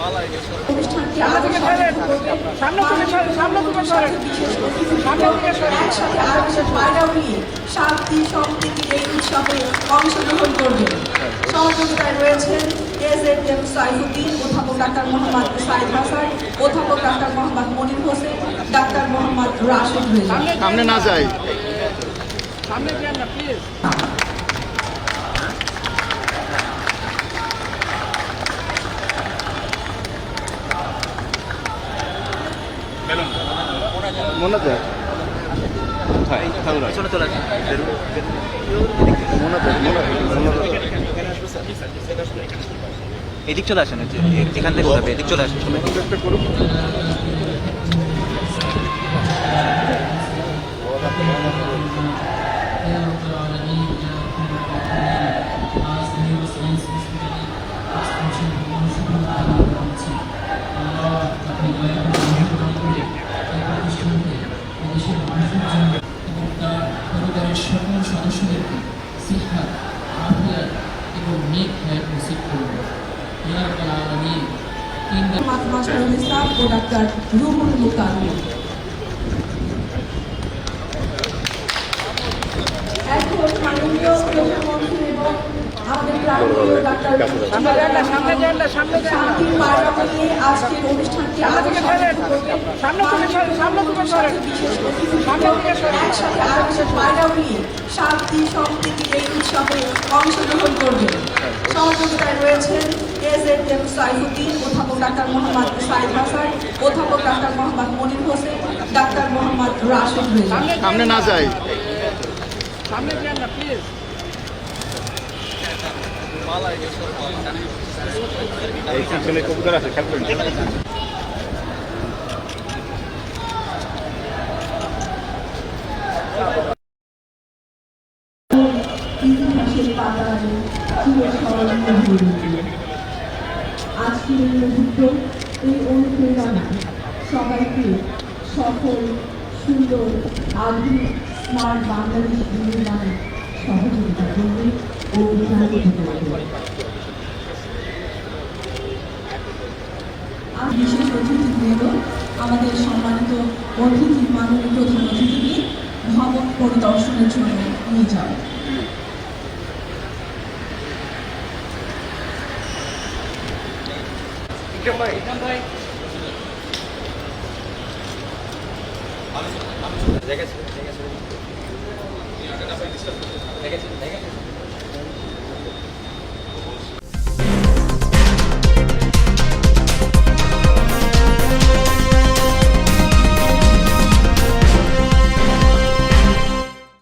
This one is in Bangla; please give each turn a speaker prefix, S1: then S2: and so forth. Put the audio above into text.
S1: অনুষ্ঠানটি একসাথে আয়োজনের বাইরেও নিয়ে শান্তি সম্প্রীতির এই উৎসবে অংশগ্রহণ করবেন। সহযোগিতায় রয়েছেন এজেডএম সাইফুদ্দিন, অধ্যাপক ডাক্তার মোহাম্মদ সাইদ হাসান, অধ্যাপক ডাক্তার মোহাম্মদ মনির হোসেন, ডাক্তার মোহাম্মদ রাশেদ রেজা।
S2: সামনে না যাই,
S3: সামনে যান না প্লিজ।
S2: মনে যায়
S4: এদিক চলে আসেন, এখান থেকে বলবে এদিক চলে আসেন সবাই।
S5: পরিবারের সকল সদস্যদেরকে শিক্ষা, আফিয়াত এবং নেক হায়াত নসিব করুন। ইয়া রাব্বাল আলামিন।
S1: মাসরুল ইসলাম ও ডাক্তার রুহুল মুকাররম। এখন মাননীয় প্রধানমন্ত্রী এবং আমাদের প্রাণপ্রিয় ডাক্তার শান্তির বার্তা নিয়ে আজকের অনুষ্ঠানটি একসাথে আয়োজনের বাইরেও নিয়ে শান্তি সম্প্রীতির এই উৎসবে অংশগ্রহণ করবেন। সহযোগিতায় রয়েছেন এজেডএম সাইফুদ্দিন, অধ্যাপক ডাক্তার মোহাম্মদ সাইদ হাসান, অধ্যাপক ডাক্তার মোহাম্মদ মনির হোসেন, ডাক্তার মোহাম্মদ রাশেদ রেজা।
S2: সামনে না যাই,
S3: সামনে যান না প্লিজ।
S2: কবুতর আছে, খেয়াল করেন।
S1: ইতিহাসের পাতায় চিরস্মরণীয় হয়ে উঠবে। আজকের এই মুহূর্ত, এই অনুপ্রেরণা সবাইকে সফল, সুন্দর, আধুনিক, স্মার্ট বাংলাদেশ নির্মাণে সহযোগিতা করবে ও উৎসাহিত করবে। বিশেষ অতিথিবৃন্দ, আমাদের সম্মানিত অতিথি মাননীয় প্রধান অতিথিকে ভবন পরিদর্শনের জন্য নিয়ে যাবেন।
S4: দেখেছি